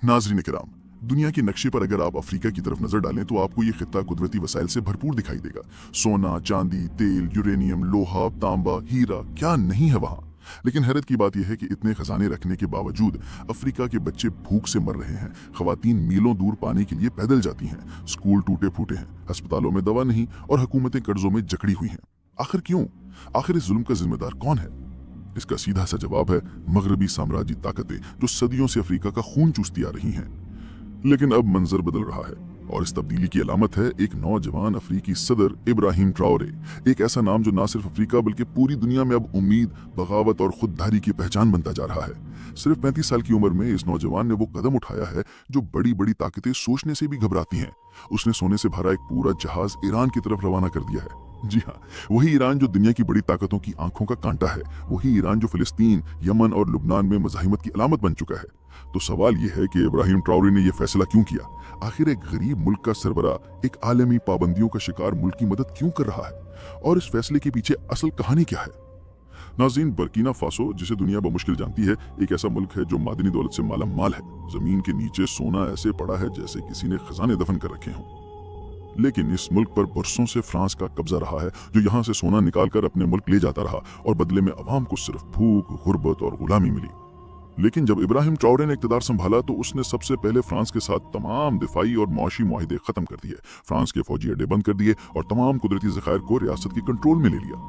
नाज़रीन किराम, दुनिया के नक्शे पर अगर आप अफ्रीका की तरफ नजर डालें तो आपको ये खित्ता कुदरती वसाइल से भरपूर दिखाई देगा। सोना, चांदी, तेल, यूरेनियम, लोहा, तांबा, हीरा, क्या नहीं है वहाँ। लेकिन हैरत की बात यह है कि इतने खजाने रखने के बावजूद अफ्रीका के बच्चे भूख से मर रहे हैं। खवातीन मीलों दूर पानी के लिए पैदल जाती हैं, स्कूल टूटे फूटे हैं, अस्पतालों में दवा नहीं और हुकूमतें कर्जों में जकड़ी हुई हैं। आखिर क्यों? आखिर इस जुल्म का जिम्मेदार कौन है? इसका सीधा सा जवाब है मगरबी साम्राज्य ताकतें जो सदियों से अफ्रीका का खून चूसती आ रही हैं। लेकिन अब मंजर बदल रहा है और इस तब्दीली की अलामत है एक नौजवान अफ्रीकी सदर इब्राहिम ट्राओरे, एक ऐसा नाम जो ना सिर्फ अफ्रीका बल्कि पूरी दुनिया में अब उम्मीद, बगावत और खुददारी की पहचान बनता जा रहा है। सिर्फ 35 साल की उम्र में इस नौजवान ने वो कदम उठाया है जो बड़ी बड़ी ताकतें सोचने से भी घबराती हैं। उसने सोने से भरा एक पूरा जहाज ईरान की तरफ रवाना कर दिया है। जी हाँ, वही ईरान जो दुनिया की बड़ी ताकतों की आंखों का कांटा है, वही ईरान जो फिलिस्तीन, यमन और लुबनान में मज़ाहिमत की अलामत बन चुका है। तो सवाल यह है कि इब्राहिम ट्राओरे ने यह फैसला क्यों किया? आखिर एक गरीब मुल्क का सरबरा एक आलमी पाबंदियों का शिकार मुल्क की मदद क्यों कर रहा है? और इस फैसले के पीछे असल कहानी क्या है? नाज़रीन, बर्किना फासो, जिसे दुनिया बमुश्किल जानती है, एक ऐसा मुल्क है जो मादनी दौलत से माला माल है। जमीन के नीचे सोना ऐसे पड़ा है जैसे किसी ने खजाने दफन कर रखे हों। लेकिन इस मुल्क पर बरसों से फ्रांस का कब्जा रहा है, जो यहाँ से सोना निकालकर अपने मुल्क ले जाता रहा और बदले में अवाम को सिर्फ भूख, गुर्बत और गुलामी मिली। लेकिन जब इब्राहिम ट्राओरे ने इक़्तिदार संभाला तो उसने सबसे पहले फ्रांस के साथ तमाम दिफाई और मुआशी मुआहिदे खत्म कर दिए, फ्रांस के फौजी अड्डे बंद कर दिए और तमाम कुदरती ज़खायर को रियासत के कंट्रोल में ले लिया।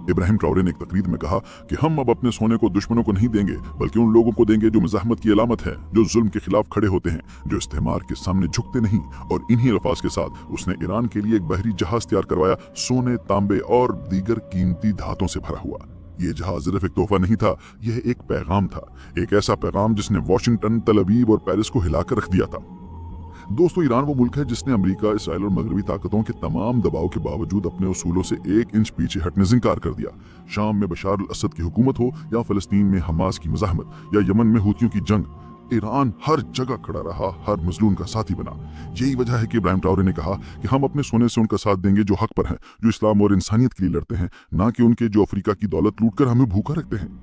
इब्राहिम ट्राओरे ने एक तकरीर में कहा कि हम अब अपने सोने को दुश्मनों को नहीं देंगे, बल्कि उन लोगों को देंगे जो मज़ाहमत की अलामत है, जो जुल्म के खिलाफ खड़े होते हैं, जो इस्तेमार के सामने झुकते नहीं। और इन्हीं अल्फाज के साथ उसने ईरान के लिए एक बहरी जहाज तैयार करवाया, सोने, तांबे और दीगर कीमती धातों से भरा हुआ। ये जहाज सिर्फ एक तोहफा नहीं था, यह एक पैगाम था, एक ऐसा पैगाम जिसने वॉशिंगटन, तल अवीव और पेरिस को हिलाकर रख दिया था। दोस्तों, ईरान वो मुल्क है जिसने अमेरिका, इसराइल और मगरबी ताकतों के तमाम दबाव के बावजूद अपने उसूलों से 1 इंच पीछे हटने से इंकार कर दिया। शाम में बशार अल असद की हुकूमत हो या फिलिस्तीन में हमास की मज़ाहमत या यमन में हूतियों की जंग, ईरान हर जगह खड़ा रहा, हर मजलूम का साथी बना। यही वजह है कि इब्राहिम ट्राओरे ने कहा कि हम अपने सोने से उनका साथ देंगे जो हक पर हैं, जो इस्लाम और इंसानियत के लिए लड़ते हैं, ना कि उनके जो अफ्रीका की दौलत लूटकर हमें भूखा रखते हैं।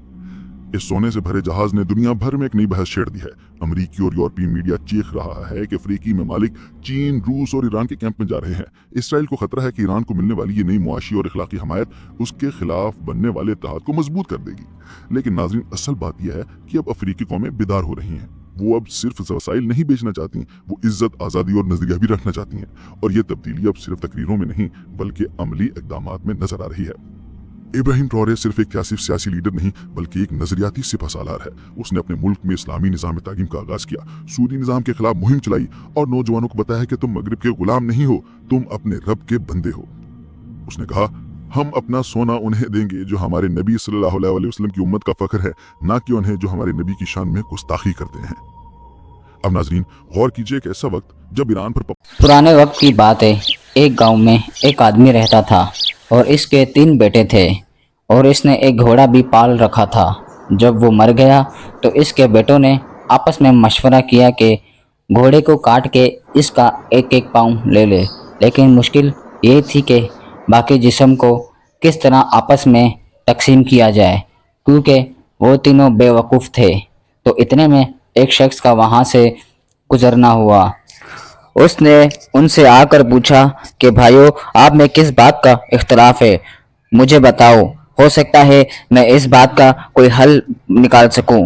इस सोने से भरे जहाज ने दुनिया भर में एक नई बहस छेड़ दी है। अमेरिकी और यूरोपीय मीडिया चीख रहा है कि अफ्रीकी ममालिक चीन, रूस और ईरान के कैंप में जा रहे हैं। इसराइल को खतरा है कि ईरान को मिलने वाली ये नई मुआशी और इखलाकी हमायत उसके खिलाफ बनने वाले इत्तेहाद को मजबूत कर देगी। लेकिन नाज़रीन, असल बात यह है कि अब अफ्रीकी कौमें बेदार हो रही हैं। वो अब सिर्फ वसाइल नहीं बेचना चाहती, वो इज्जत, आज़ादी और नजरिया भी रखना चाहती हैं। और ये तब्दीली अब सिर्फ तकरीरों में नहीं बल्कि अमली इक़दामात में नजर आ रही है। इब्राहिम ट्राओरे सिर्फ एक सियासी लीडर नहीं बल्कि एक नजरियाती सिपहसालार है। उसने अपने मुल्क में इस्लामी निज़ाम तालीम का आगाज किया, सूदी निज़ाम के खिलाफ मुहिम चलाई और नौजवानों को बताया कि तुम मगरिब के गुलाम नहीं हो, तुम अपने रब के बंदे हो। उसने कहा, हम अपना सोना उन्हें देंगे जो हमारे नबी सल्लल्लाहु अलैहि वसल्लम की उम्मत का फख्र है, ना कि उन्हें जो हमारे नबी की शान में गुस्ताखी करते हैं। अब नाज़रीन, गौर कीजिए कि ऐसा वक्त जब ईरान पर पुराने वक्त की बात है। एक गांव में एक आदमी रहता था और इसके 3 बेटे थे और इसने एक घोड़ा भी पाल रखा था। जब वो मर गया तो इसके बेटों ने आपस में मशवरा किया कि घोड़े को काट के इसका एक एक पाँव ले ले। लेकिन मुश्किल ये थी कि बाकी जिस्म को किस तरह आपस में तकसीम किया जाए, क्योंकि वो तीनों बेवकूफ़ थे। तो इतने में एक शख्स का वहाँ से गुजरना हुआ। उसने उनसे आकर पूछा कि भाइयों, आप में किस बात का इख्तलाफ है, मुझे बताओ, हो सकता है मैं इस बात का कोई हल निकाल सकूं।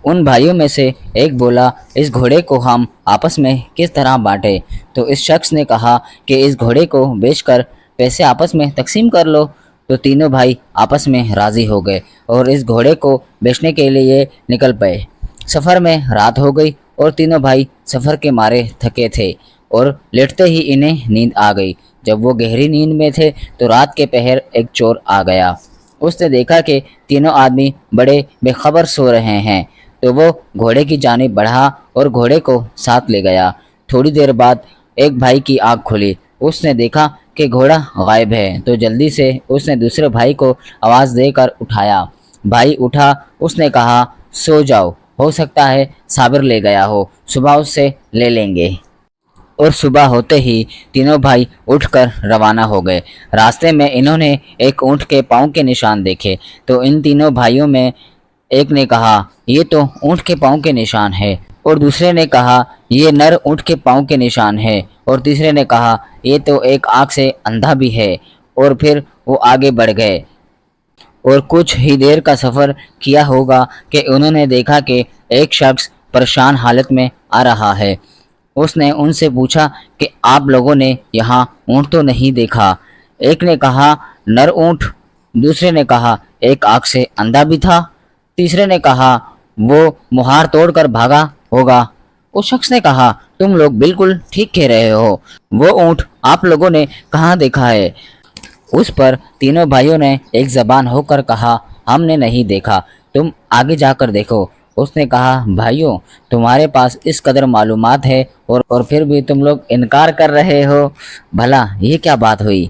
उन भाइयों में से एक बोला, इस घोड़े को हम आपस में किस तरह बांटें? तो इस शख्स ने कहा कि इस घोड़े को बेचकर पैसे आपस में तकसीम कर लो। तो तीनों भाई आपस में राज़ी हो गए और इस घोड़े को बेचने के लिए निकल पड़े। सफ़र में रात हो गई और तीनों भाई सफ़र के मारे थके थे और लेटते ही इन्हें नींद आ गई। जब वो गहरी नींद में थे तो रात के पहर एक चोर आ गया। उसने देखा कि तीनों आदमी बड़े बेखबर सो रहे हैं, तो वो घोड़े की जानिब बढ़ा और घोड़े को साथ ले गया। थोड़ी देर बाद एक भाई की आँख खुली, उसने देखा कि घोड़ा गायब है, तो जल्दी से उसने दूसरे भाई को आवाज़ देकर उठाया। भाई उठा, उसने कहा, सो जाओ, हो सकता है साबिर ले गया हो, सुबह उससे ले लेंगे। और सुबह होते ही तीनों भाई उठकर रवाना हो गए। रास्ते में इन्होंने एक ऊँट के पाँव के निशान देखे, तो इन तीनों भाइयों में एक ने कहा, ये तो ऊँट के पाँव के निशान है। और दूसरे ने कहा ये नर ऊँट के पाँव के निशान है, और तीसरे ने कहा ये तो एक आँख से अंधा भी है। और फिर वो आगे बढ़ गए और कुछ ही देर का सफ़र किया होगा कि उन्होंने देखा कि एक शख्स परेशान हालत में आ रहा है। उसने उनसे पूछा कि आप लोगों ने यहाँ ऊँट तो नहीं देखा? एक ने कहा नर ऊँट, दूसरे ने कहा एक आँख से अंधा भी था, तीसरे ने कहा वो मुहार तोड़कर भागा होगा। उस शख्स ने कहा तुम लोग बिल्कुल ठीक कह रहे हो, वो ऊँट आप लोगों ने कहाँ देखा है? उस पर तीनों भाइयों ने एक ज़बान होकर कहा हमने नहीं देखा, तुम आगे जाकर देखो। उसने कहा भाइयों, तुम्हारे पास इस कदर मालूमात है और फिर भी तुम लोग इनकार कर रहे हो। भला ये क्या बात हुई?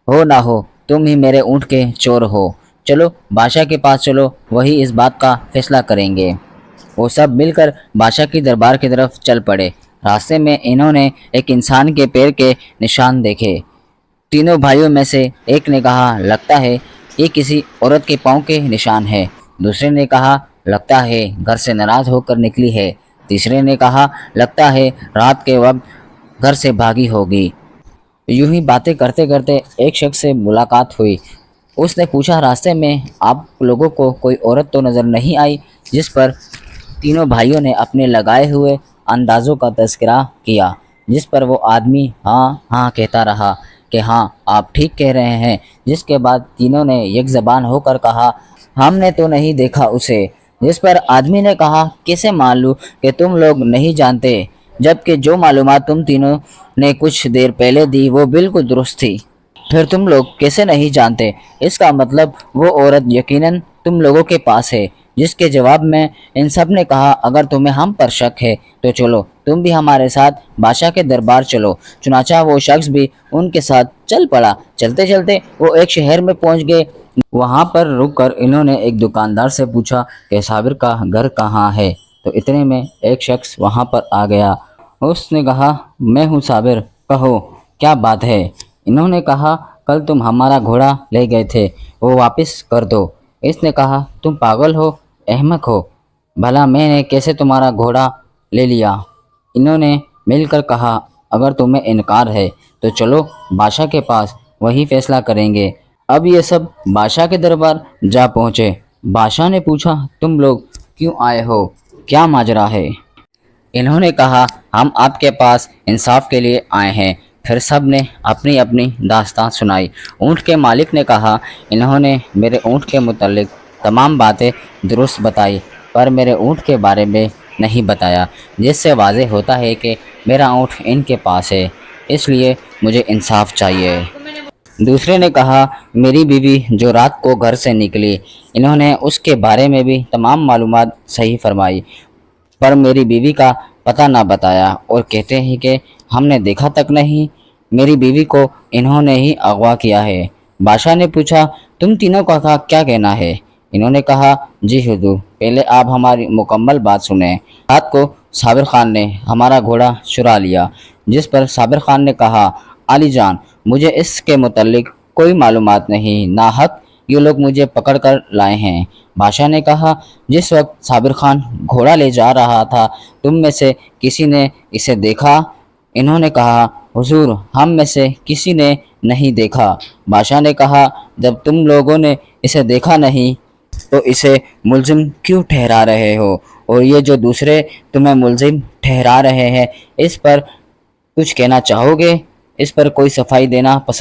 हो ना हो तुम ही मेरे ऊँट के चोर हो। चलो बादशाह के पास चलो, वही इस बात का फैसला करेंगे। वो सब मिलकर बादशाह की दरबार की तरफ चल पड़े। रास्ते में इन्होंने एक इंसान के पैर के निशान देखे। तीनों भाइयों में से एक ने कहा लगता है ये किसी औरत के पाँव के निशान है। दूसरे ने कहा लगता है घर से नाराज़ होकर निकली है। तीसरे ने कहा लगता है रात के वक्त घर से भागी होगी। यूं ही बातें करते करते एक शख्स से मुलाकात हुई। उसने पूछा रास्ते में आप लोगों को कोई औरत तो नज़र नहीं आई? जिस पर तीनों भाइयों ने अपने लगाए हुए अंदाज़ों का तज़किरा किया, जिस पर वो आदमी हाँ हाँ कहता रहा कि हाँ आप ठीक कह रहे हैं। जिसके बाद तीनों ने एक ज़बान होकर कहा हमने तो नहीं देखा उसे। जिस पर आदमी ने कहा कैसे मान लूँ कि तुम लोग नहीं जानते, जबकि जो मालूमात तुम तीनों ने कुछ देर पहले दी वो बिल्कुल दुरुस्त थी। फिर तुम लोग कैसे नहीं जानते? इसका मतलब वो औरत यकीनन तुम लोगों के पास है। जिसके जवाब में इन सब ने कहा अगर तुम्हें हम पर शक है तो चलो तुम भी हमारे साथ बादशाह के दरबार चलो। चुनाचा वो शख्स भी उनके साथ चल पड़ा। चलते चलते वो एक शहर में पहुंच गए। वहां पर रुककर इन्होंने एक दुकानदार से पूछा कि साबिर का घर कहाँ है। तो इतने में एक शख्स वहां पर आ गया। उसने कहा मैं हूँ साबिर, कहो क्या बात है? इन्होंने कहा कल तुम हमारा घोड़ा ले गए थे, वो वापस कर दो। इसने कहा तुम पागल हो, अहमक हो, भला मैंने कैसे तुम्हारा घोड़ा ले लिया? इन्होंने मिलकर कहा अगर तुम्हें इनकार है तो चलो बादशाह के पास, वही फैसला करेंगे। अब ये सब बादशाह के दरबार जा पहुँचे। बादशाह ने पूछा तुम लोग क्यों आए हो, क्या माजरा है? इन्होंने कहा हम आपके पास इंसाफ के लिए आए हैं। फिर सब ने अपनी अपनी दास्तान सुनाई। ऊँट के मालिक ने कहा इन्होंने मेरे ऊँट के मुतालिक तमाम बातें दुरुस्त बताई, पर मेरे ऊँट के बारे में नहीं बताया, जिससे वाज़ेह होता है कि मेरा ऊँट इनके पास है, इसलिए मुझे इंसाफ चाहिए। दूसरे ने कहा मेरी बीवी जो रात को घर से निकली, इन्होंने उसके बारे में भी तमाम मालूमात सही फरमाई, पर मेरी बीवी का पता ना बताया और कहते हैं कि हमने देखा तक नहीं। मेरी बीवी को इन्होंने ही अगवा किया है। बादशाह ने पूछा तुम तीनों का क्या कहना है? इन्होंने कहा जी हुजूर, पहले आप हमारी मुकम्मल बात सुने। रात को साबिर खान ने हमारा घोड़ा चुरा लिया। जिस पर साबिर खान ने कहा अली जान, मुझे इसके मुतल्लिक कोई मालूमात नहीं, नाहक ये लोग मुझे पकड़ कर लाए हैं। बादशाह ने कहा जिस वक्त साबिर खान घोड़ा ले जा रहा था तुम में से किसी ने इसे देखा? इन्होंने कहा हुजूर, हम में से किसी ने नहीं देखा। बादशाह ने कहा जब तुम लोगों ने इसे देखा नहीं तो इसे मुलजिम क्यों ठहरा रहे हो? और ये जो दूसरे तुम्हें मुलजिम ठहरा रहे हैं इस पर कुछ कहना चाहोगे? इस पर कोई सफाई देना पसंद